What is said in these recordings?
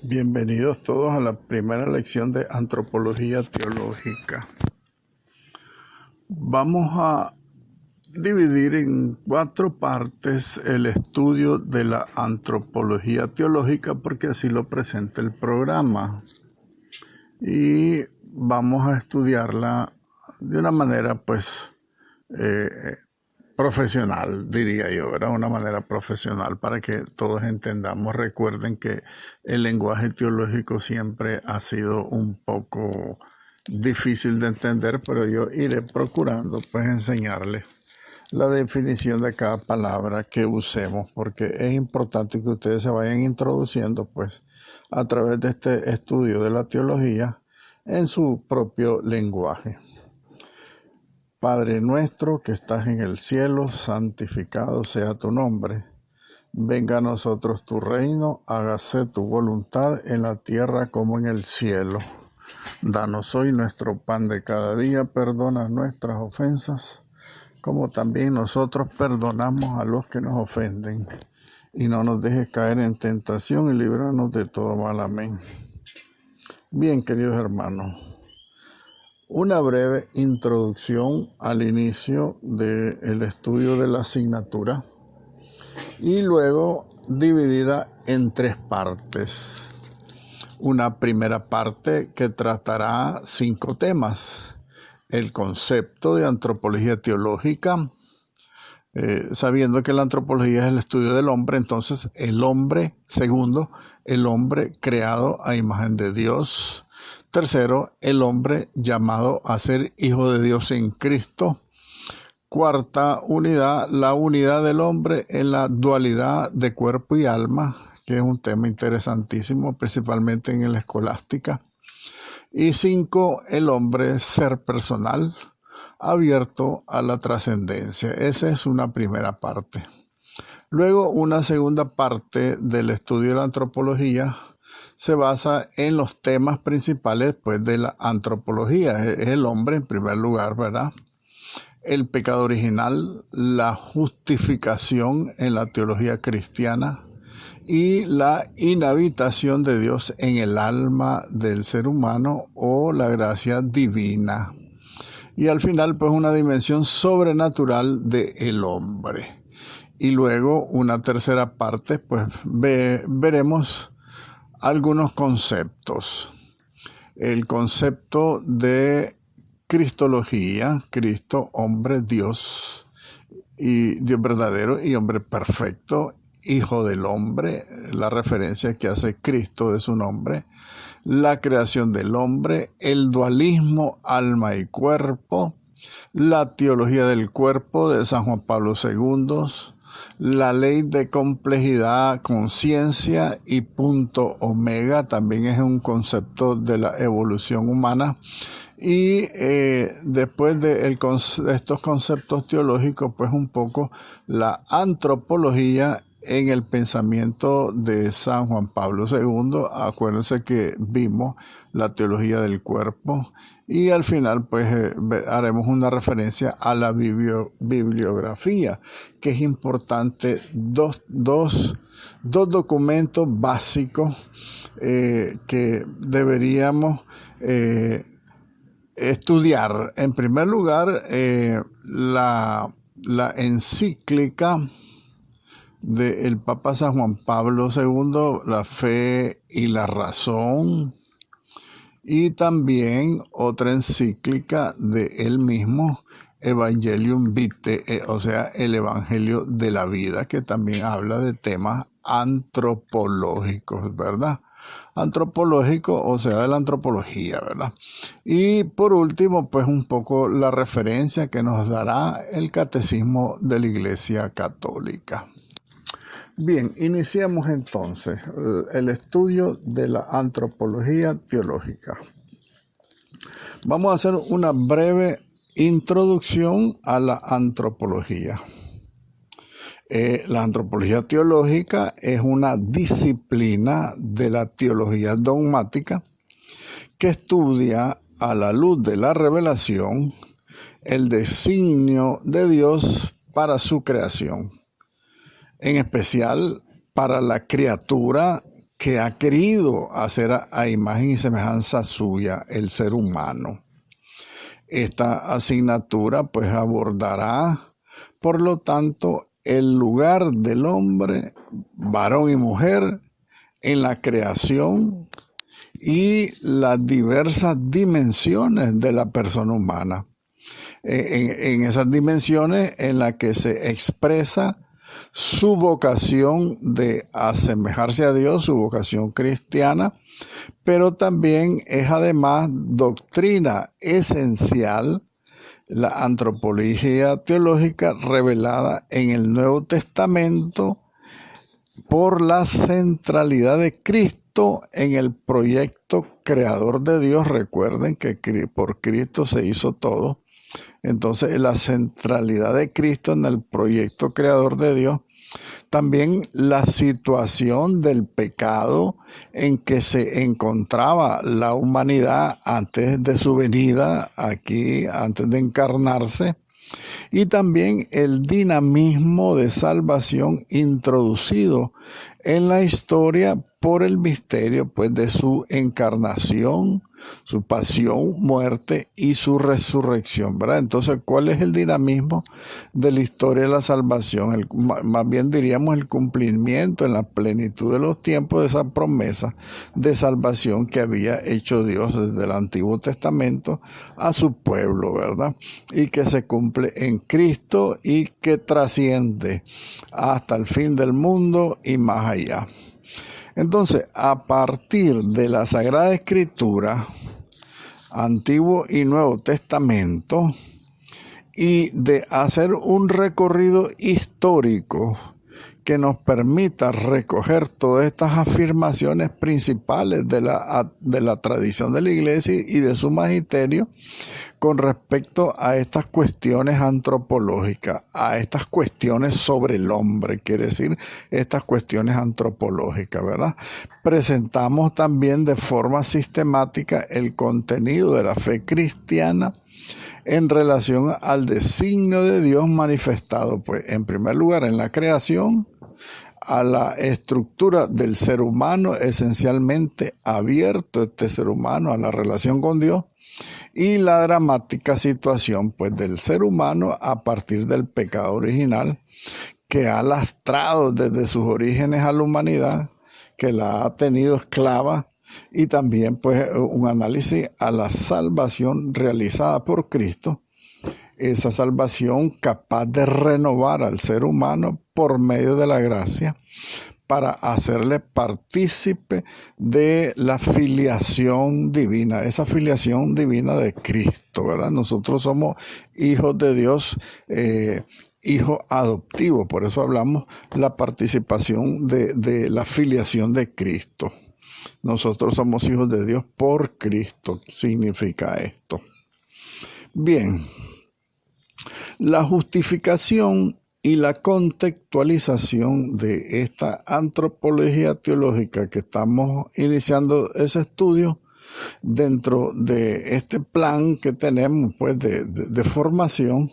Bienvenidos todos a la primera lección de Antropología Teológica. Vamos a dividir en 4 partes el estudio de la Antropología Teológica porque así lo presenta el programa. Y vamos a estudiarla de una manera profesional, diría yo, ¿verdad? Una manera profesional para que todos entendamos. Recuerden que el lenguaje teológico siempre ha sido un poco difícil de entender, pero yo iré procurando enseñarles la definición de cada palabra que usemos, porque es importante que ustedes se vayan introduciendo a través de este estudio de la teología en su propio lenguaje. Padre nuestro que estás en el cielo, santificado sea tu nombre. Venga a nosotros tu reino, hágase tu voluntad en la tierra como en el cielo. Danos hoy nuestro pan de cada día, perdona nuestras ofensas, como también nosotros perdonamos a los que nos ofenden. Y no nos dejes caer en tentación y líbranos de todo mal. Amén. Bien, queridos hermanos. Una breve introducción al inicio del estudio de la asignatura y luego dividida en 3 partes. Una primera parte que tratará 5 temas. El concepto de antropología teológica, sabiendo que la antropología es el estudio del hombre, entonces el hombre, segundo, el hombre creado a imagen de Dios. Tercero, el hombre llamado a ser hijo de Dios en Cristo. Cuarta unidad, la unidad del hombre en la dualidad de cuerpo y alma, que es un tema interesantísimo, principalmente en la escolástica. Y 5, el hombre ser personal, abierto a la trascendencia. Esa es una primera parte. Luego, una segunda parte del estudio de la antropología se basa en los temas principales de la antropología. Es el hombre en primer lugar, ¿verdad? El pecado original, la justificación en la teología cristiana y la inhabitación de Dios en el alma del ser humano o la gracia divina. Y al final, una dimensión sobrenatural del hombre. Y luego, una tercera parte, veremos algunos conceptos. El concepto de cristología, Cristo, hombre, Dios, y Dios verdadero y hombre perfecto, hijo del hombre, la referencia que hace Cristo de su nombre, la creación del hombre, el dualismo, alma y cuerpo, la teología del cuerpo de San Juan Pablo II, la ley de complejidad, conciencia y punto omega, también es un concepto de la evolución humana. Y después de estos conceptos teológicos, un poco la antropología en el pensamiento de San Juan Pablo II. Acuérdense que vimos la teología del cuerpo y al final haremos una referencia a la bibliografía, que es importante, dos documentos básicos que deberíamos estudiar. En primer lugar, la encíclica del Papa San Juan Pablo II, La fe y la razón, y también otra encíclica de él mismo, Evangelium Vitae, o sea, el Evangelio de la vida, que también habla de temas antropológicos, ¿verdad? Antropológico, o sea, de la antropología, ¿verdad? Y por último, un poco la referencia que nos dará el Catecismo de la Iglesia Católica. Bien, iniciamos entonces el estudio de la antropología teológica. Vamos a hacer una breve introducción a la antropología. La antropología teológica es una disciplina de la teología dogmática que estudia a la luz de la revelación el designio de Dios para su creación, en especial para la criatura que ha querido hacer a imagen y semejanza suya el ser humano. Esta asignatura pues abordará, por lo tanto, el lugar del hombre, varón y mujer, en la creación y las diversas dimensiones de la persona humana. En esas dimensiones en las que se expresa su vocación de asemejarse a Dios, su vocación cristiana, pero también es además doctrina esencial la antropología teológica revelada en el Nuevo Testamento por la centralidad de Cristo en el proyecto creador de Dios. Recuerden que por Cristo se hizo todo. Entonces, la centralidad de Cristo en el proyecto creador de Dios. También la situación del pecado en que se encontraba la humanidad antes de su venida aquí, antes de encarnarse. Y también el dinamismo de salvación introducido en la historia por el misterio pues, de su encarnación, su pasión, muerte y su resurrección, ¿verdad? Entonces, ¿cuál es el dinamismo de la historia de la salvación? Más bien diríamos el cumplimiento en la plenitud de los tiempos de esa promesa de salvación que había hecho Dios desde el Antiguo Testamento a su pueblo, ¿verdad? Y que se cumple en Cristo y que trasciende hasta el fin del mundo y más allá. Entonces, a partir de la Sagrada Escritura, Antiguo y Nuevo Testamento, y de hacer un recorrido histórico que nos permita recoger todas estas afirmaciones principales de la tradición de la Iglesia y de su magisterio con respecto a estas cuestiones antropológicas, a estas cuestiones sobre el hombre, quiere decir, estas cuestiones antropológicas, ¿verdad? Presentamos también de forma sistemática el contenido de la fe cristiana en relación al designio de Dios manifestado, pues, en primer lugar, en la creación, a la estructura del ser humano, esencialmente abierto este ser humano a la relación con Dios, y la dramática situación pues, del ser humano a partir del pecado original que ha lastrado desde sus orígenes a la humanidad, que la ha tenido esclava, y también pues, un análisis a la salvación realizada por Cristo, esa salvación capaz de renovar al ser humano por medio de la gracia, para hacerle partícipe de la filiación divina, esa filiación divina de Cristo, ¿verdad? Nosotros somos hijos de Dios, hijos adoptivos, por eso hablamos la participación de la filiación de Cristo. Nosotros somos hijos de Dios por Cristo, significa esto. Bien, la justificación y la contextualización de esta antropología teológica que estamos iniciando ese estudio dentro de este plan que tenemos pues de formación,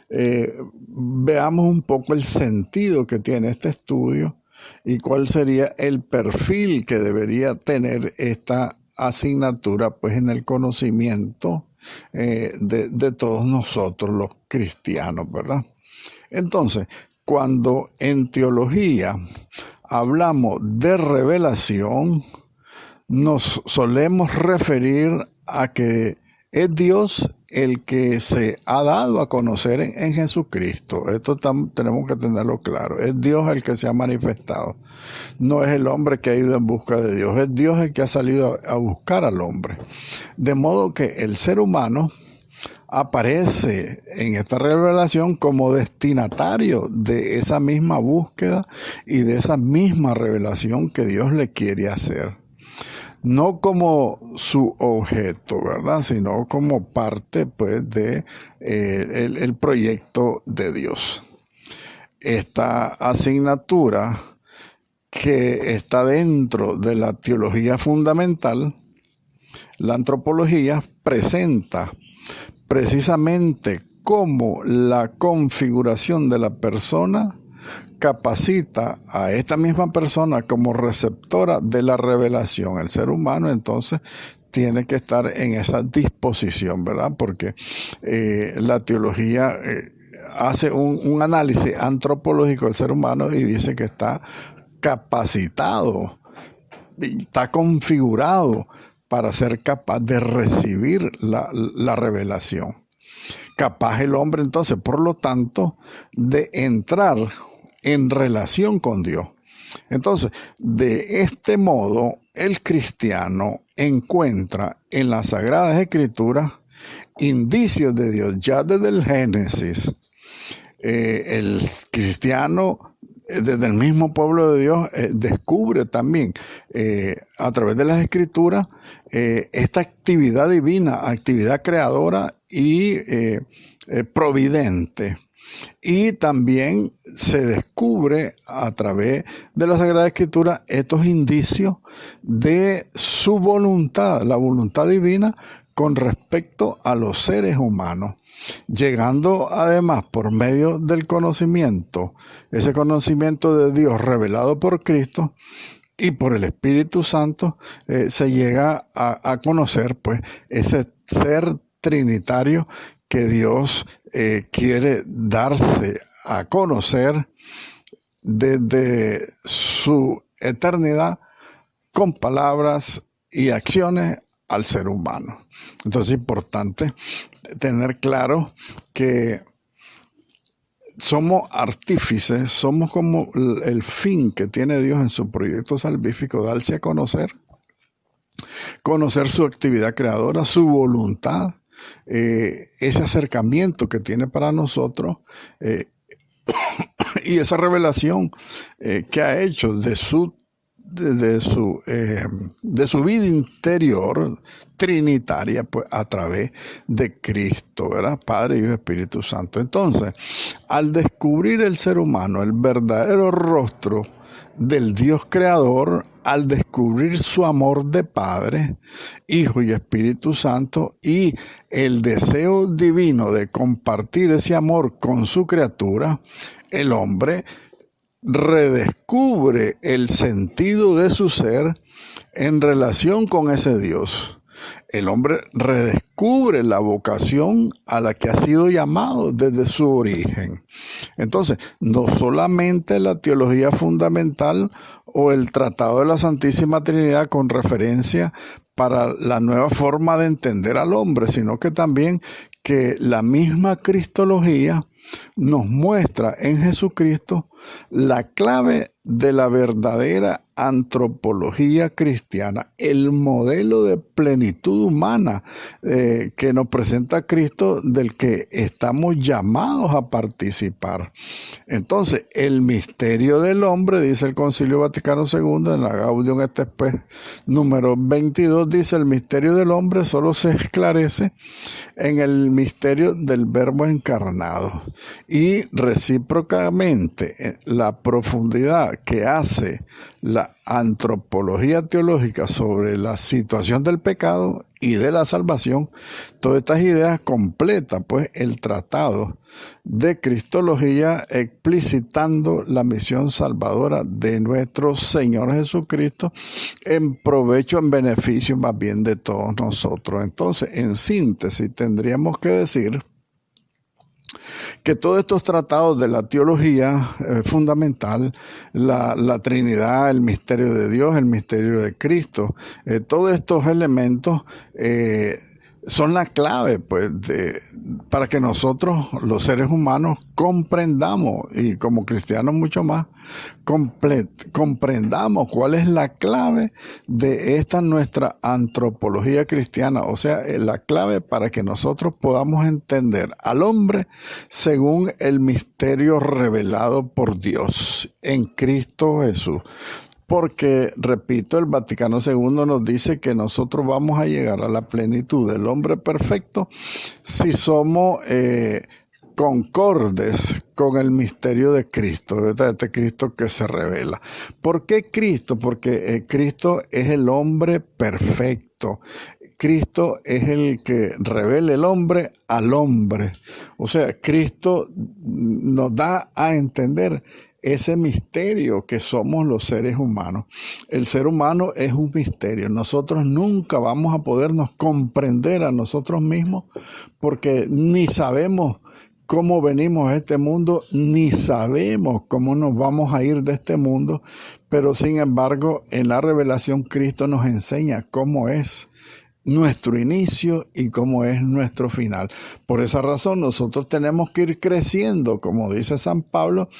veamos un poco el sentido que tiene este estudio y cuál sería el perfil que debería tener esta asignatura pues en el conocimiento de todos nosotros los cristianos, ¿verdad? Entonces, cuando en teología hablamos de revelación, nos solemos referir a que es Dios el que se ha dado a conocer en Jesucristo. Esto tenemos que tenerlo claro. Es Dios el que se ha manifestado. No es el hombre que ha ido en busca de Dios. Es Dios el que ha salido a buscar al hombre. De modo que el ser humano aparece en esta revelación como destinatario de esa misma búsqueda y de esa misma revelación que Dios le quiere hacer. No como su objeto, ¿verdad? Sino como parte, pues, de el proyecto de Dios. Esta asignatura que está dentro de la teología fundamental, la antropología presenta precisamente cómo la configuración de la persona capacita a esta misma persona como receptora de la revelación. El ser humano entonces tiene que estar en esa disposición, ¿verdad? Porque la teología hace un análisis antropológico del ser humano y dice que está capacitado, está configurado para ser capaz de recibir la revelación. Capaz el hombre entonces, por lo tanto, de entrar en relación con Dios. Entonces, de este modo, el cristiano encuentra en las Sagradas Escrituras indicios de Dios. Ya desde el Génesis, el cristiano, desde el mismo pueblo de Dios, descubre también a través de las Escrituras esta actividad divina, actividad creadora y providente. Y también se descubre a través de la Sagrada Escritura estos indicios de su voluntad, la voluntad divina con respecto a los seres humanos, llegando además por medio del conocimiento, ese conocimiento de Dios revelado por Cristo y por el Espíritu Santo, se llega a conocer pues ese ser trinitario que Dios quiere darse a conocer desde su eternidad con palabras y acciones al ser humano. Entonces es importante tener claro que somos artífices, somos como el fin que tiene Dios en su proyecto salvífico, darse a conocer su actividad creadora, su voluntad, ese acercamiento que tiene para nosotros y esa revelación que ha hecho de su vida interior trinitaria, pues a través de Cristo, ¿verdad? Padre, Hijo y Espíritu Santo. Entonces, al descubrir el ser humano el verdadero rostro del Dios creador, al descubrir su amor de Padre, Hijo y Espíritu Santo y el deseo divino de compartir ese amor con su criatura, el hombre redescubre el sentido de su ser en relación con ese Dios. El hombre redescubre la vocación a la que ha sido llamado desde su origen. Entonces, no solamente la teología fundamental o el Tratado de la Santísima Trinidad con referencia para la nueva forma de entender al hombre, sino que también que la misma cristología nos muestra en Jesucristo la clave de la verdadera antropología cristiana, el modelo de plenitud humana que nos presenta Cristo, del que estamos llamados a participar. Entonces, el misterio del hombre, dice el Concilio Vaticano II, en la Gaudium et Spes número 22, dice: el misterio del hombre solo se esclarece en el misterio del Verbo encarnado. Y recíprocamente, la profundidad que hace la antropología teológica sobre la situación del pecado y de la salvación, todas estas ideas completan pues el tratado de Cristología, explicitando la misión salvadora de nuestro Señor Jesucristo en provecho, en beneficio más bien de todos nosotros. Entonces, en síntesis, tendríamos que decir que todos estos tratados de la teología fundamental, la Trinidad, el misterio de Dios, el misterio de Cristo, todos estos elementos son la clave pues, para que nosotros, los seres humanos, comprendamos, y como cristianos mucho más, comprendamos cuál es la clave de esta nuestra antropología cristiana, o sea, la clave para que nosotros podamos entender al hombre según el misterio revelado por Dios en Cristo Jesús. Porque, repito, el Vaticano II nos dice que nosotros vamos a llegar a la plenitud del hombre perfecto si somos concordes con el misterio de Cristo, de este Cristo que se revela. ¿Por qué Cristo? Porque Cristo es el hombre perfecto. Cristo es el que revela el hombre al hombre. O sea, Cristo nos da a entender ese misterio que somos los seres humanos. El ser humano es un misterio. Nosotros nunca vamos a podernos comprender a nosotros mismos porque ni sabemos cómo venimos a este mundo, ni sabemos cómo nos vamos a ir de este mundo, pero sin embargo en la revelación Cristo nos enseña cómo es nuestro inicio y cómo es nuestro final. Por esa razón nosotros tenemos que ir creciendo, como dice San Pablo,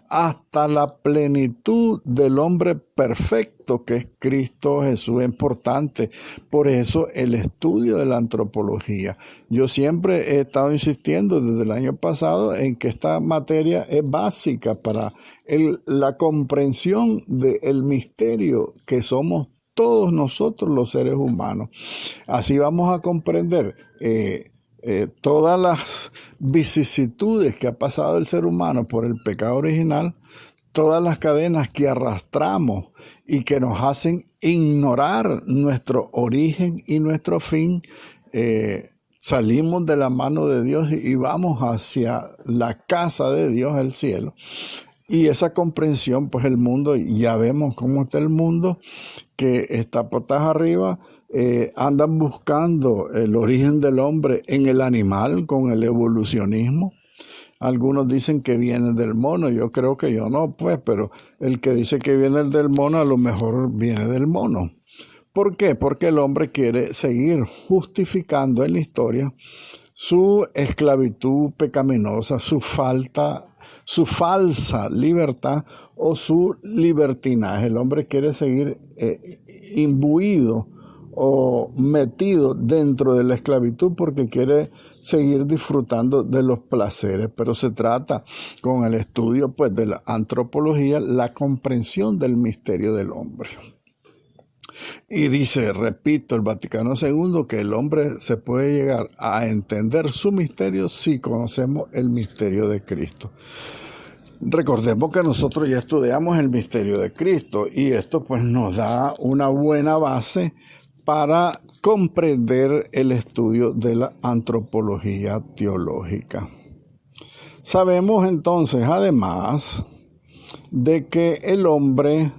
hasta la plenitud del hombre perfecto que es Cristo Jesús. Es importante. Por eso el estudio de la antropología. Yo siempre he estado insistiendo desde el año pasado en que esta materia es básica para la comprensión del misterio que somos todos nosotros los seres humanos. Así vamos a comprender todas las vicisitudes que ha pasado el ser humano por el pecado original, todas las cadenas que arrastramos y que nos hacen ignorar nuestro origen y nuestro fin. Salimos de la mano de Dios y vamos hacia la casa de Dios, el cielo. Y esa comprensión, pues el mundo, ya vemos cómo está el mundo, que está patas arriba, andan buscando el origen del hombre en el animal con el evolucionismo. Algunos dicen que viene del mono, yo creo que yo no, pues, pero el que dice que viene del mono a lo mejor viene del mono. ¿Por qué? Porque el hombre quiere seguir justificando en la historia su esclavitud pecaminosa, su falsa libertad o su libertinaje. El hombre quiere seguir imbuido o metido dentro de la esclavitud porque quiere seguir disfrutando de los placeres, pero se trata con el estudio pues de la antropología, la comprensión del misterio del hombre. Y dice, repito, el Vaticano II, que el hombre se puede llegar a entender su misterio si conocemos el misterio de Cristo. Recordemos que nosotros ya estudiamos el misterio de Cristo y esto pues nos da una buena base para comprender el estudio de la antropología teológica. Sabemos entonces, además, de que el hombre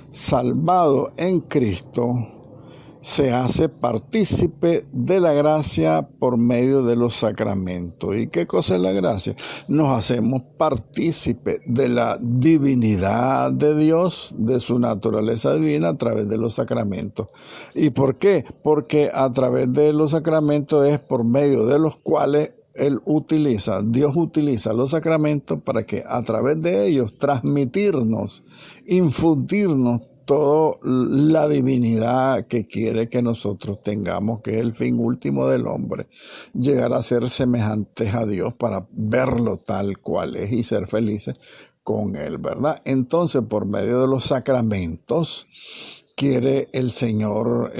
salvado en Cristo se hace partícipe de la gracia por medio de los sacramentos. ¿Y qué cosa es la gracia? Nos hacemos partícipe de la divinidad de Dios, de su naturaleza divina a través de los sacramentos. ¿Y por qué? Porque a través de los sacramentos es por medio de los cuales Dios utiliza los sacramentos para que a través de ellos transmitirnos, infundirnos toda la divinidad que quiere que nosotros tengamos, que es el fin último del hombre, llegar a ser semejantes a Dios para verlo tal cual es y ser felices con Él, ¿verdad? Entonces, por medio de los sacramentos, quiere el Señor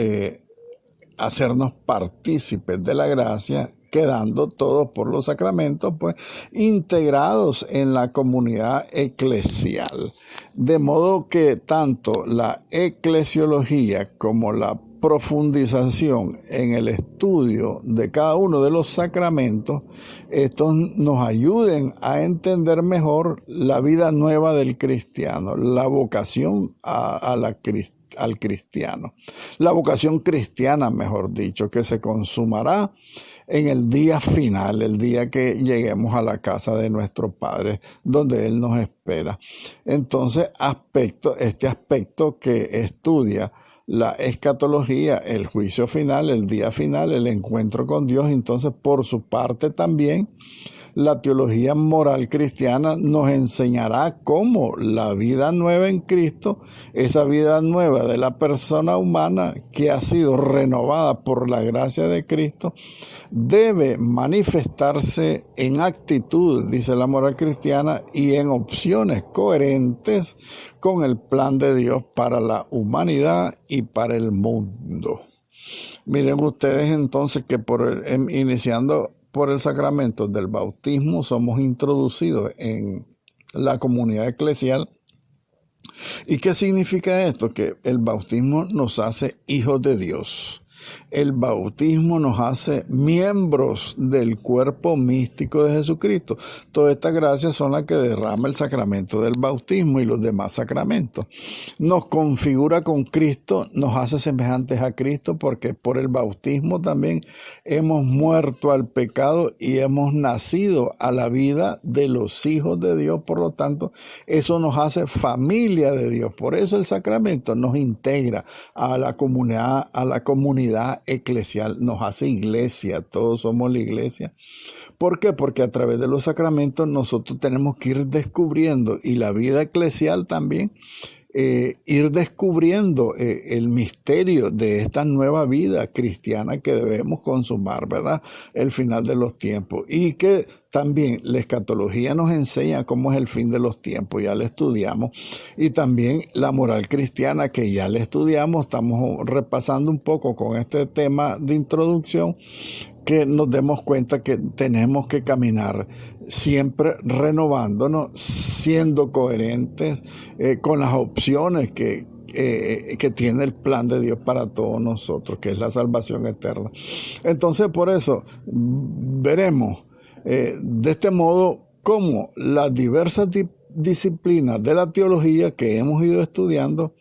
hacernos partícipes de la gracia, quedando todos por los sacramentos, pues, integrados en la comunidad eclesial. De modo que tanto la eclesiología como la profundización en el estudio de cada uno de los sacramentos, estos nos ayuden a entender mejor la vida nueva del cristiano, la vocación al cristiano. La vocación cristiana, mejor dicho, que se consumará en el día final, el día que lleguemos a la casa de nuestro Padre, donde Él nos espera. Entonces, este aspecto que estudia la escatología, el juicio final, el día final, el encuentro con Dios, entonces por su parte también la teología moral cristiana nos enseñará cómo la vida nueva en Cristo, esa vida nueva de la persona humana que ha sido renovada por la gracia de Cristo, debe manifestarse en actitud, dice la moral cristiana, y en opciones coherentes con el plan de Dios para la humanidad y para el mundo. Miren ustedes entonces que iniciando por el sacramento del bautismo somos introducidos en la comunidad eclesial. ¿Y qué significa esto? Que el bautismo nos hace hijos de Dios. El bautismo nos hace miembros del cuerpo místico de Jesucristo. Todas estas gracias son las que derrama el sacramento del bautismo y los demás sacramentos. Nos configura con Cristo, nos hace semejantes a Cristo, porque por el bautismo también hemos muerto al pecado y hemos nacido a la vida de los hijos de Dios. Por lo tanto, eso nos hace familia de Dios. Por eso el sacramento nos integra a la comunidad eclesial, nos hace iglesia, todos somos la iglesia. ¿Por qué? Porque a través de los sacramentos nosotros tenemos que ir descubriendo, y la vida eclesial también, ir descubriendo el misterio de esta nueva vida cristiana que debemos consumar, ¿verdad? El final de los tiempos. Y que también la escatología nos enseña cómo es el fin de los tiempos, ya la estudiamos. Y también la moral cristiana, que ya la estudiamos, estamos repasando un poco con este tema de introducción, que nos demos cuenta que tenemos que caminar siempre renovándonos, siendo coherentes con las opciones que tiene el plan de Dios para todos nosotros, que es la salvación eterna. Entonces, por eso veremos de este modo cómo las diversas disciplinas de la teología que hemos ido estudiando,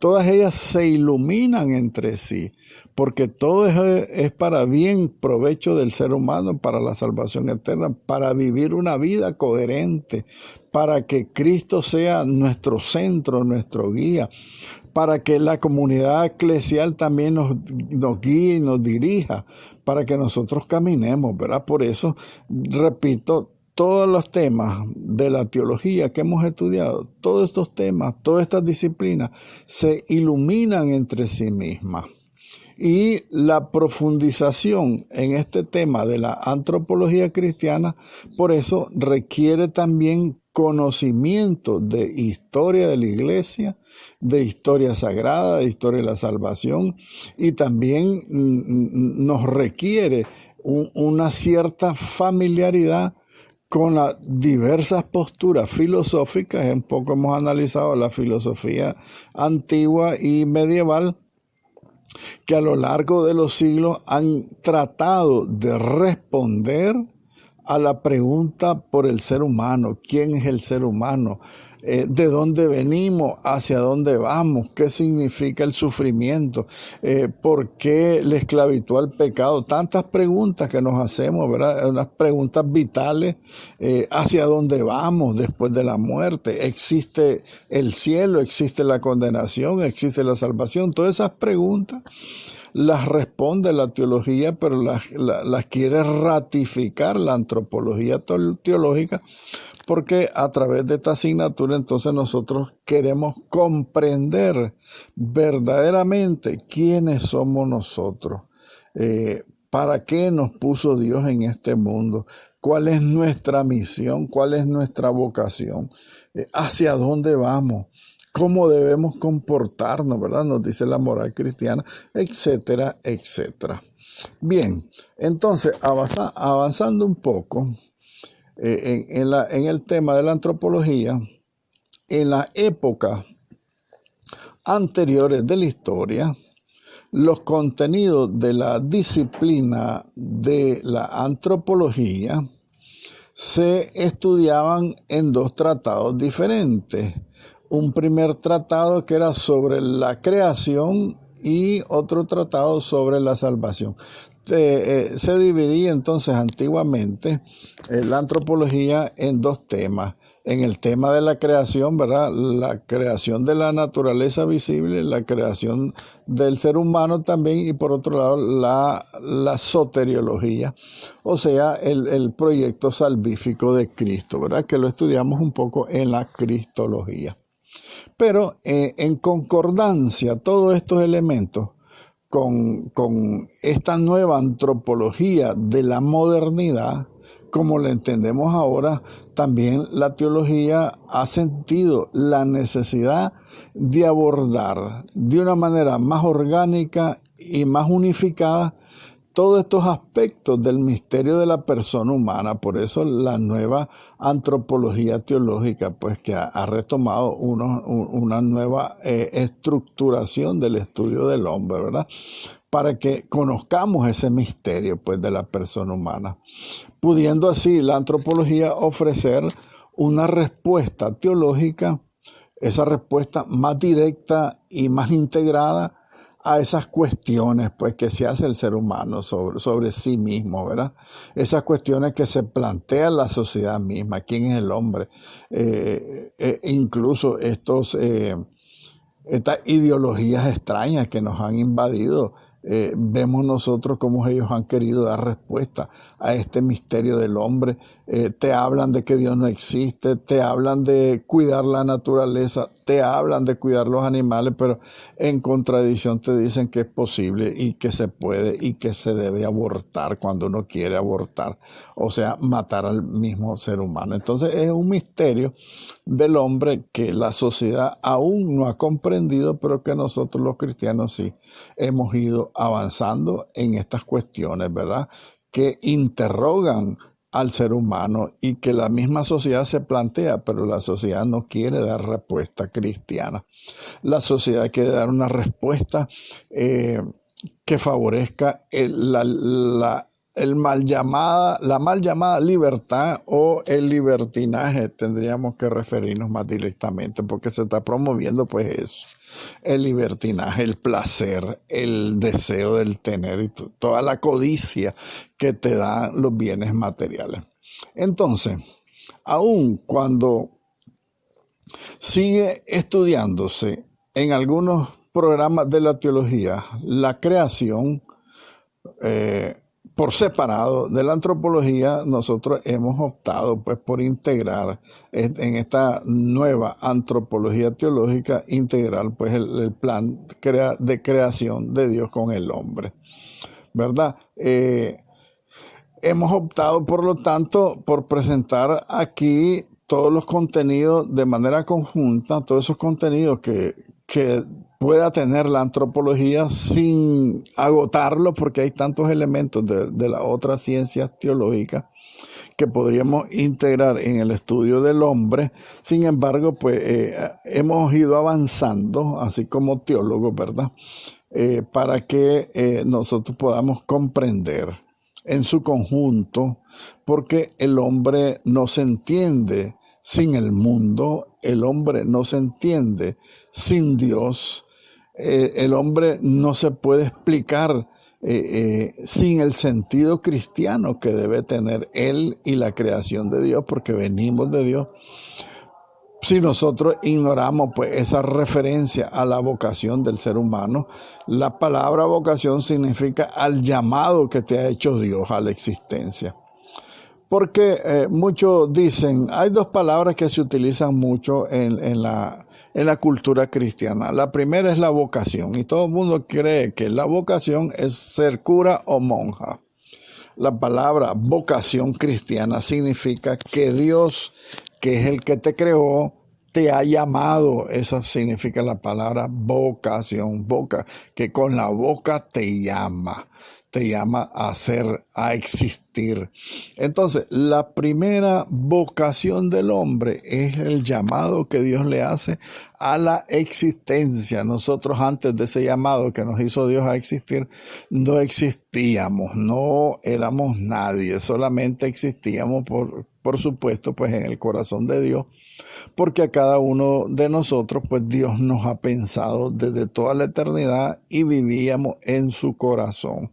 todas ellas se iluminan entre sí, porque todo es para bien provecho del ser humano, para la salvación eterna, para vivir una vida coherente, para que Cristo sea nuestro centro, nuestro guía, para que la comunidad eclesial también nos guíe y nos dirija, para que nosotros caminemos, ¿verdad? Por eso, repito, todos los temas de la teología que hemos estudiado, todos estos temas, todas estas disciplinas, se iluminan entre sí mismas. Y la profundización en este tema de la antropología cristiana, por eso requiere también conocimiento de historia de la iglesia, de historia sagrada, de historia de la salvación, y también nos requiere una cierta familiaridad con las diversas posturas filosóficas. Un poco hemos analizado la filosofía antigua y medieval, que a lo largo de los siglos han tratado de responder a la pregunta por el ser humano. ¿Quién es el ser humano? ¿De dónde venimos? ¿Hacia dónde vamos? ¿Qué significa el sufrimiento? ¿Por qué la esclavitud al pecado? Tantas preguntas que nos hacemos, ¿verdad? Unas preguntas vitales. ¿Hacia dónde vamos después de la muerte? ¿Existe el cielo? ¿Existe la condenación? ¿Existe la salvación? Todas esas preguntas las responde la teología, pero las quiere ratificar la antropología teológica, porque a través de esta asignatura entonces nosotros queremos comprender verdaderamente quiénes somos nosotros, para qué nos puso Dios en este mundo, cuál es nuestra misión, cuál es nuestra vocación, hacia dónde vamos, cómo debemos comportarnos, ¿verdad? Nos dice la moral cristiana, etcétera, etcétera. Bien, entonces avanzando un poco en el tema de la antropología, en la época anteriores de la historia, los contenidos de la disciplina de la antropología se estudiaban en dos tratados diferentes. Un primer tratado que era sobre la creación y otro tratado sobre la salvación. Se dividía entonces antiguamente la antropología en dos temas. En el tema de la creación, ¿verdad? La creación de la naturaleza visible, la creación del ser humano también, y por otro lado la soteriología, o sea, el proyecto salvífico de Cristo, ¿verdad? Que lo estudiamos un poco en la cristología. Pero en concordancia todos estos elementos con esta nueva antropología de la modernidad, como la entendemos ahora, también la teología ha sentido la necesidad de abordar de una manera más orgánica y más unificada todos estos aspectos del misterio de la persona humana. Por eso la nueva antropología teológica, pues que ha retomado una nueva estructuración del estudio del hombre, ¿verdad? Para que conozcamos ese misterio, pues, de la persona humana, pudiendo así la antropología ofrecer una respuesta teológica, esa respuesta más directa y más integrada a esas cuestiones, pues, que se hace el ser humano sobre sí mismo, ¿verdad? Esas cuestiones que se plantea la sociedad misma, quién es el hombre, incluso estas ideologías extrañas que nos han invadido. Vemos nosotros cómo ellos han querido dar respuesta a este misterio del hombre. Te hablan de que Dios no existe, te hablan de cuidar la naturaleza, te hablan de cuidar los animales, pero en contradicción te dicen que es posible y que se puede y que se debe abortar cuando uno quiere abortar, o sea, matar al mismo ser humano. Entonces es un misterio del hombre que la sociedad aún no ha comprendido, pero que nosotros los cristianos sí hemos ido avanzando en estas cuestiones, ¿verdad? Que interrogan al ser humano y que la misma sociedad se plantea, pero la sociedad no quiere dar respuesta cristiana. La sociedad quiere dar una respuesta que favorezca la mal llamada libertad o el libertinaje. Tendríamos que referirnos más directamente, porque se está promoviendo pues eso, el libertinaje, el placer, el deseo del tener y toda la codicia que te dan los bienes materiales. Entonces, aun cuando sigue estudiándose en algunos programas de la teología la creación por separado de la antropología, nosotros hemos optado pues por integrar en esta nueva antropología teológica, integrar pues el plan de creación de Dios con el hombre, ¿verdad? Hemos optado, por lo tanto, por presentar aquí todos los contenidos de manera conjunta, todos esos contenidos que pueda tener la antropología sin agotarlo, porque hay tantos elementos de las otras ciencias teológicas que podríamos integrar en el estudio del hombre. Sin embargo, pues hemos ido avanzando, así como teólogos, ¿verdad? Para que nosotros podamos comprender en su conjunto, porque el hombre no se entiende sin el mundo, el hombre no se entiende sin Dios, el hombre no se puede explicar sin el sentido cristiano que debe tener él y la creación de Dios, porque venimos de Dios. Si nosotros ignoramos pues esa referencia a la vocación del ser humano, la palabra vocación significa al llamado que te ha hecho Dios a la existencia. Porque muchos dicen, hay dos palabras que se utilizan mucho en la cultura cristiana. La primera es la vocación, y todo el mundo cree que la vocación es ser cura o monja. La palabra vocación cristiana significa que Dios, que es el que te creó, te ha llamado. Eso significa la palabra vocación, que con la boca te llama a ser, a existir. Entonces, la primera vocación del hombre es el llamado que Dios le hace a la existencia. Nosotros, antes de ese llamado que nos hizo Dios a existir, no existíamos, no éramos nadie, solamente existíamos por supuesto, pues en el corazón de Dios, porque a cada uno de nosotros, pues Dios nos ha pensado desde toda la eternidad y vivíamos en su corazón.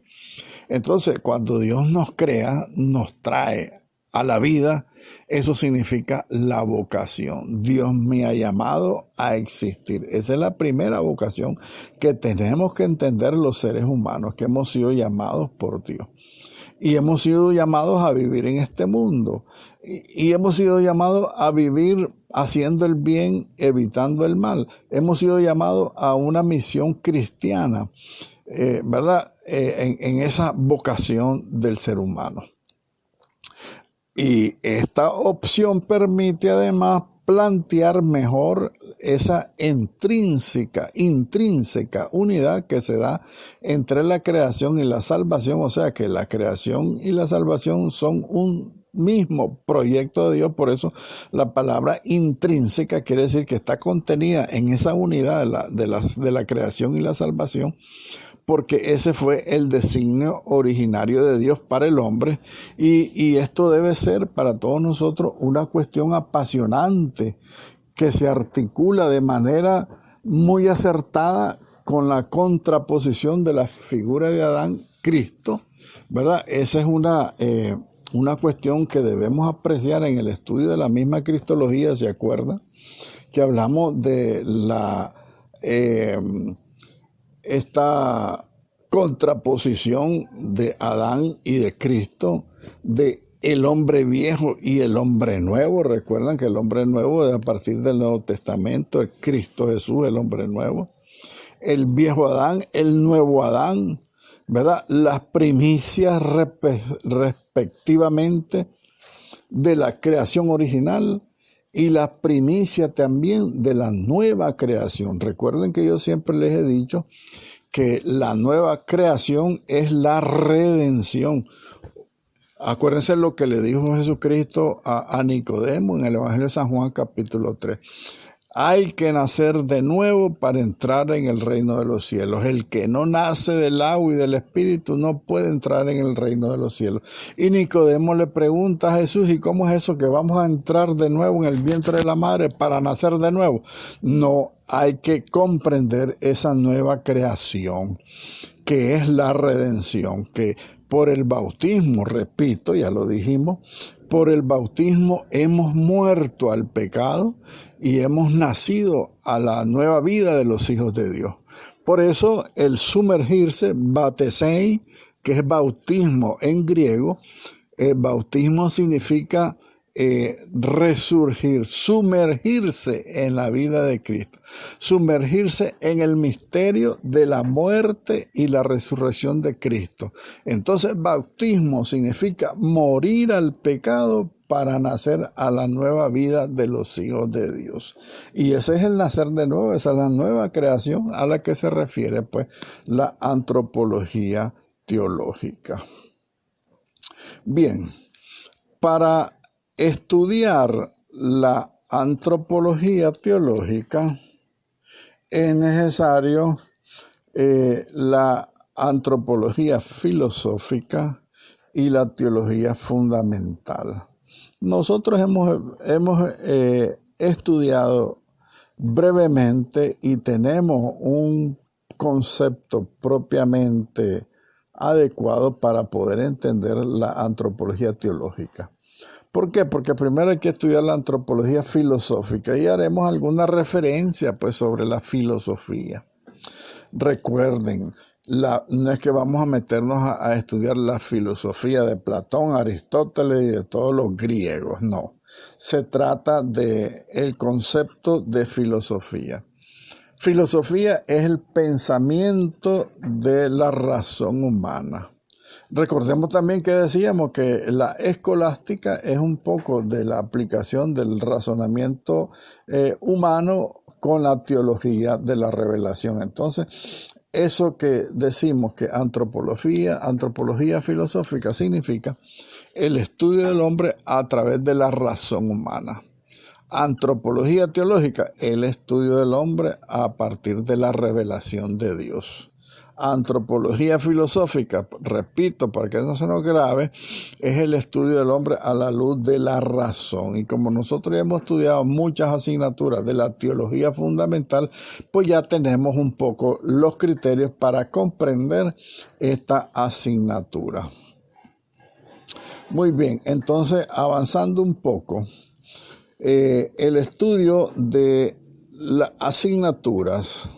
Entonces, cuando Dios nos crea, nos trae a la vida, eso significa la vocación. Dios me ha llamado a existir. Esa es la primera vocación que tenemos que entender los seres humanos, que hemos sido llamados por Dios. Y hemos sido llamados a vivir en este mundo. Y hemos sido llamados a vivir haciendo el bien, evitando el mal. Hemos sido llamados a una misión cristiana, ¿verdad? En esa vocación del ser humano. Y esta opción permite además plantear mejor esa intrínseca unidad que se da entre la creación y la salvación, o sea que la creación y la salvación son un mismo proyecto de Dios. Por eso la palabra intrínseca quiere decir que está contenida en esa unidad de la creación y la salvación, porque ese fue el designio originario de Dios para el hombre, y esto debe ser para todos nosotros una cuestión apasionante que se articula de manera muy acertada con la contraposición de la figura de Adán, Cristo, ¿verdad? Esa es una cuestión que debemos apreciar en el estudio de la misma cristología. ¿Se acuerdan? Que hablamos de esta contraposición de Adán y de Cristo, de el hombre viejo y el hombre nuevo. Recuerdan que el hombre nuevo es a partir del Nuevo Testamento, el Cristo Jesús, el hombre nuevo. El viejo Adán, el nuevo Adán, ¿verdad? Las primicias respectivamente de la creación original y la primicia también de la nueva creación. Recuerden que yo siempre les he dicho que la nueva creación es la redención. Acuérdense lo que le dijo Jesucristo a Nicodemo en el Evangelio de San Juan capítulo 3. Hay que nacer de nuevo para entrar en el reino de los cielos. El que no nace del agua y del Espíritu no puede entrar en el reino de los cielos. Y Nicodemo le pregunta a Jesús: ¿y cómo es eso que vamos a entrar de nuevo en el vientre de la madre para nacer de nuevo? No, hay que comprender esa nueva creación, que es la redención, que por el bautismo, repito, ya lo dijimos, por el bautismo hemos muerto al pecado y hemos nacido a la nueva vida de los hijos de Dios. Por eso el sumergirse, batesei, que es bautismo en griego, bautismo significa resurgir, sumergirse en la vida de Cristo, sumergirse en el misterio de la muerte y la resurrección de Cristo. Entonces, bautismo significa morir al pecado para nacer a la nueva vida de los hijos de Dios. Y ese es el nacer de nuevo, esa es la nueva creación a la que se refiere, pues, la antropología teológica. Bien, para estudiar la antropología teológica es necesario la antropología filosófica y la teología fundamental. Nosotros hemos estudiado brevemente y tenemos un concepto propiamente adecuado para poder entender la antropología teológica. ¿Por qué? Porque primero hay que estudiar la antropología filosófica y haremos alguna referencia pues sobre la filosofía. Recuerden, no es que vamos a meternos a estudiar la filosofía de Platón, Aristóteles y de todos los griegos, no. Se trata del concepto de filosofía. Filosofía es el pensamiento de la razón humana. Recordemos también que decíamos que la escolástica es un poco de la aplicación del razonamiento humano con la teología de la revelación. Entonces, eso que decimos que antropología filosófica significa el estudio del hombre a través de la razón humana. Antropología teológica, el estudio del hombre a partir de la revelación de Dios. Antropología filosófica, repito, para que no se nos grabe, es el estudio del hombre a la luz de la razón. Y como nosotros ya hemos estudiado muchas asignaturas de la teología fundamental, pues ya tenemos un poco los criterios para comprender esta asignatura. Muy bien, entonces avanzando un poco, el estudio de las asignaturas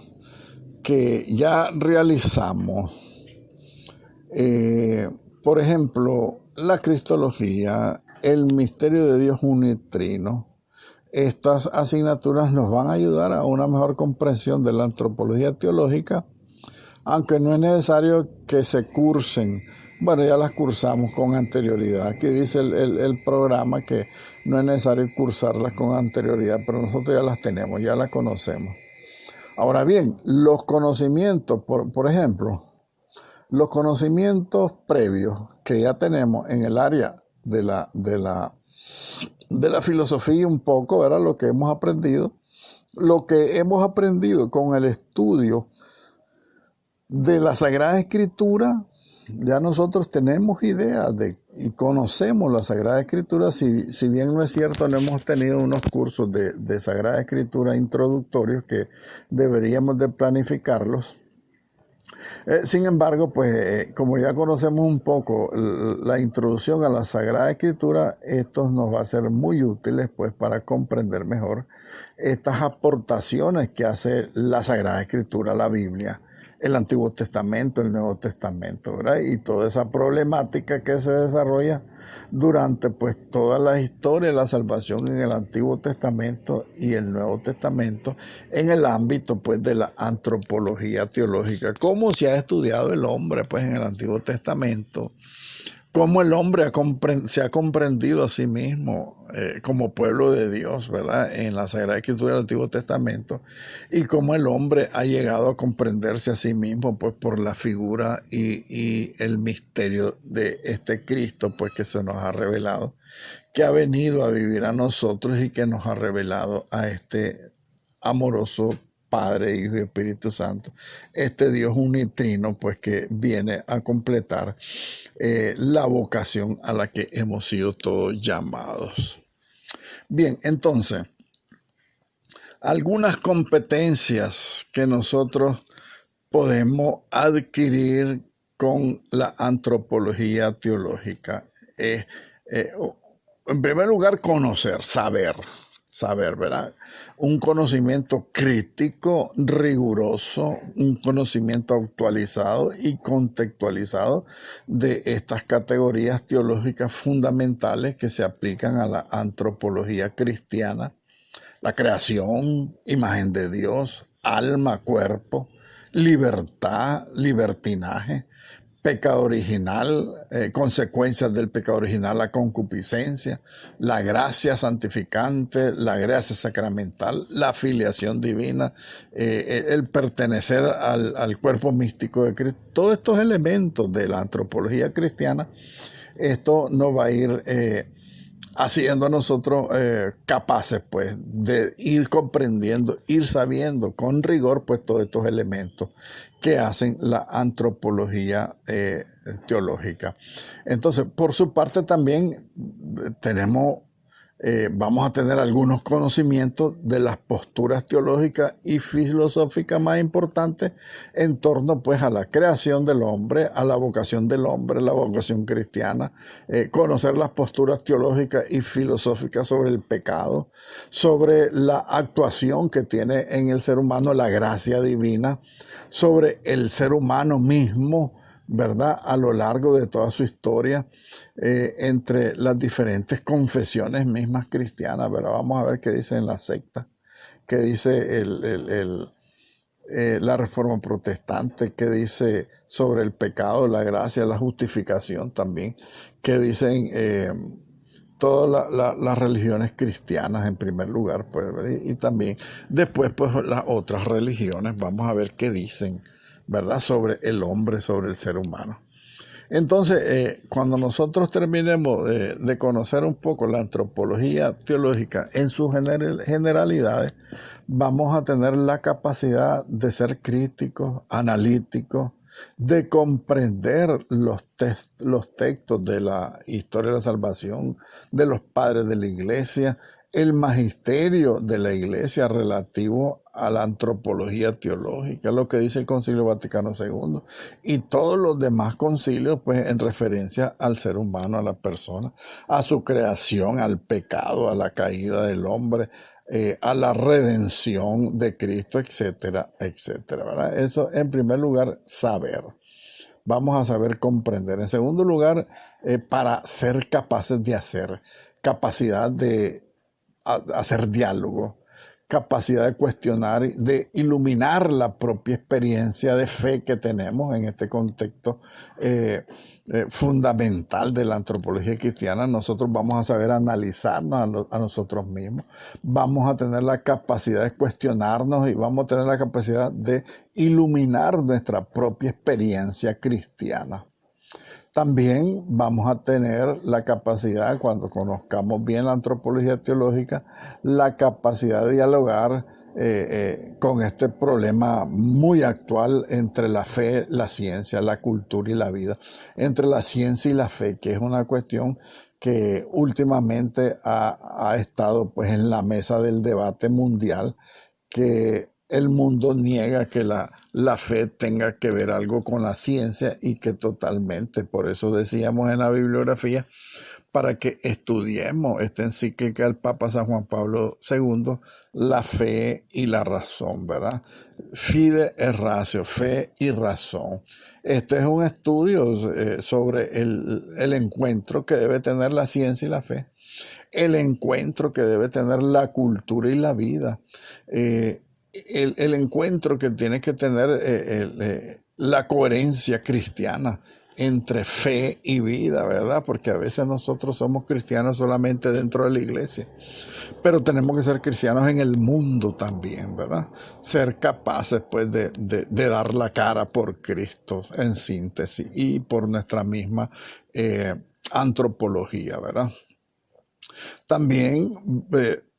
que ya realizamos, por ejemplo, la cristología, el misterio de Dios unitrino, estas asignaturas nos van a ayudar a una mejor comprensión de la antropología teológica, aunque no es necesario que se cursen Bueno, ya las cursamos con anterioridad. Aquí dice el programa que no es necesario cursarlas con anterioridad, pero nosotros ya las tenemos, ya las conocemos. Ahora bien, los conocimientos, por ejemplo, los conocimientos previos que ya tenemos en el área de la filosofía un poco, era lo que hemos aprendido. Lo que hemos aprendido con el estudio de la Sagrada Escritura, ya nosotros tenemos idea y conocemos la Sagrada Escritura, si bien no es cierto, no hemos tenido unos cursos de Sagrada Escritura introductorios que deberíamos de planificarlos. Sin embargo, pues como ya conocemos un poco la introducción a la Sagrada Escritura, esto nos va a ser muy útiles pues para comprender mejor estas aportaciones que hace la Sagrada Escritura, la Biblia, el Antiguo Testamento, el Nuevo Testamento, ¿verdad? Y toda esa problemática que se desarrolla durante pues toda la historia de la salvación en el Antiguo Testamento y el Nuevo Testamento en el ámbito pues de la antropología teológica. ¿Cómo se ha estudiado el hombre pues en el Antiguo Testamento? Cómo el hombre se ha comprendido a sí mismo como pueblo de Dios, ¿verdad? En la Sagrada Escritura del Antiguo Testamento, y cómo el hombre ha llegado a comprenderse a sí mismo, pues por la figura y el misterio de este Cristo, pues que se nos ha revelado, que ha venido a vivir a nosotros y que nos ha revelado a este amoroso Padre, Hijo y Espíritu Santo, este Dios unitrino, pues que viene a completar la vocación a la que hemos sido todos llamados. Bien, entonces, algunas competencias que nosotros podemos adquirir con la antropología teológica es, en primer lugar, conocer, saber, ¿verdad? Un conocimiento crítico, riguroso, un conocimiento actualizado y contextualizado de estas categorías teológicas fundamentales que se aplican a la antropología cristiana: la creación, imagen de Dios, alma, cuerpo, libertad, libertinaje, pecado original, consecuencias del pecado original, la concupiscencia, la gracia santificante, la gracia sacramental, la filiación divina, el pertenecer al cuerpo místico de Cristo. Todos estos elementos de la antropología cristiana, esto nos va a ir haciendo a nosotros capaces pues de ir comprendiendo, ir sabiendo con rigor pues todos estos elementos que hacen la antropología teológica. Entonces, por su parte también vamos a tener algunos conocimientos de las posturas teológicas y filosóficas más importantes en torno pues a la creación del hombre, a la vocación del hombre, la vocación cristiana, conocer las posturas teológicas y filosóficas sobre el pecado, sobre la actuación que tiene en el ser humano la gracia divina, sobre el ser humano mismo, ¿verdad? A lo largo de toda su historia, entre las diferentes confesiones mismas cristianas, ¿verdad? Vamos a ver qué dice en la secta, qué dice la Reforma Protestante, qué dice sobre el pecado, la gracia, la justificación también, qué dicen todas las religiones cristianas en primer lugar, pues, y también después pues las otras religiones, vamos a ver qué dicen, ¿verdad? Sobre el hombre, sobre el ser humano. Entonces, cuando nosotros terminemos de conocer un poco la antropología teológica en sus generalidades, vamos a tener la capacidad de ser críticos, analíticos, de comprender los textos de la historia de la salvación, de los padres de la iglesia, el magisterio de la iglesia relativo a la antropología teológica, lo que dice el Concilio Vaticano II, y todos los demás concilios, pues en referencia al ser humano, a la persona, a su creación, al pecado, a la caída del hombre, a la redención de Cristo, etcétera, etcétera, ¿verdad? Eso, en primer lugar, saber. Vamos a saber comprender. En segundo lugar, para ser capaces de hacer, capacidad de hacer diálogo, capacidad de cuestionar, de iluminar la propia experiencia de fe que tenemos en este contexto fundamental de la antropología cristiana. Nosotros vamos a saber analizarnos a nosotros mismos, vamos a tener la capacidad de cuestionarnos y vamos a tener la capacidad de iluminar nuestra propia experiencia cristiana. También vamos a tener la capacidad, cuando conozcamos bien la antropología teológica, la capacidad de dialogar con este problema muy actual entre la fe, la ciencia, la cultura y la vida, entre la ciencia y la fe, que es una cuestión que últimamente ha estado pues en la mesa del debate mundial, que el mundo niega que la fe tenga que ver algo con la ciencia y que totalmente, por eso decíamos en la bibliografía, para que estudiemos esta encíclica del Papa San Juan Pablo II, la fe y la razón, ¿verdad? Fide et ratio, fe y razón. Este es un estudio sobre el encuentro que debe tener la ciencia y la fe, el encuentro que debe tener la cultura y la vida, el encuentro que tiene que tener la coherencia cristiana entre fe y vida, ¿verdad? Porque a veces nosotros somos cristianos solamente dentro de la iglesia, pero tenemos que ser cristianos en el mundo también, ¿verdad? Ser capaces, pues, de dar la cara por Cristo, en síntesis, y por nuestra misma antropología, ¿verdad? También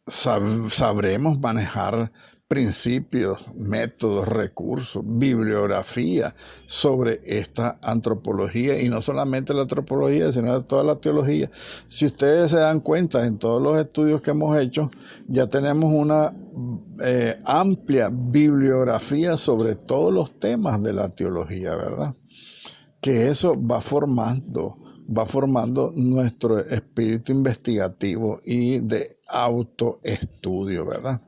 sabremos manejar principios, métodos, recursos, bibliografía sobre esta antropología, y no solamente la antropología, sino toda la teología. Si ustedes se dan cuenta, en todos los estudios que hemos hecho, ya tenemos una amplia bibliografía sobre todos los temas de la teología, ¿verdad? Que eso va formando nuestro espíritu investigativo y de autoestudio, ¿verdad?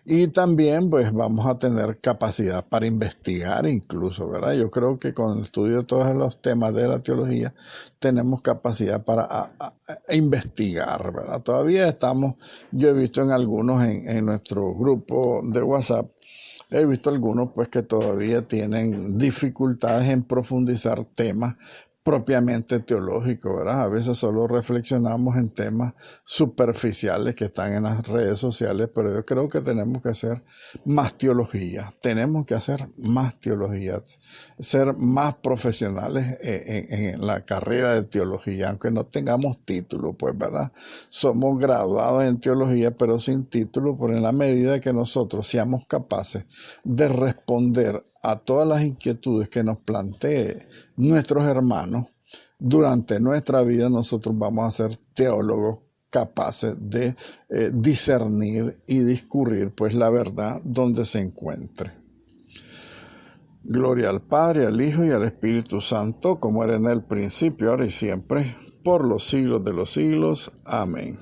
Y también pues vamos a tener capacidad para investigar incluso, ¿verdad? Yo creo que con el estudio de todos los temas de la teología tenemos capacidad para investigar, ¿verdad? Todavía yo he visto en algunos en nuestro grupo de WhatsApp, he visto algunos pues que todavía tienen dificultades en profundizar temas propiamente teológicos, ¿verdad? A veces solo reflexionamos en temas superficiales que están en las redes sociales, pero yo creo que tenemos que hacer más teología, ser más profesionales en la carrera de teología, aunque no tengamos título, pues, ¿verdad? Somos graduados en teología, pero sin título, pero en la medida que nosotros seamos capaces de responder a todas las inquietudes que nos planteen nuestros hermanos durante nuestra vida, nosotros vamos a ser teólogos capaces de discernir y discurrir pues la verdad donde se encuentre. Gloria al Padre, al Hijo y al Espíritu Santo, como era en el principio, ahora y siempre, por los siglos de los siglos. Amén.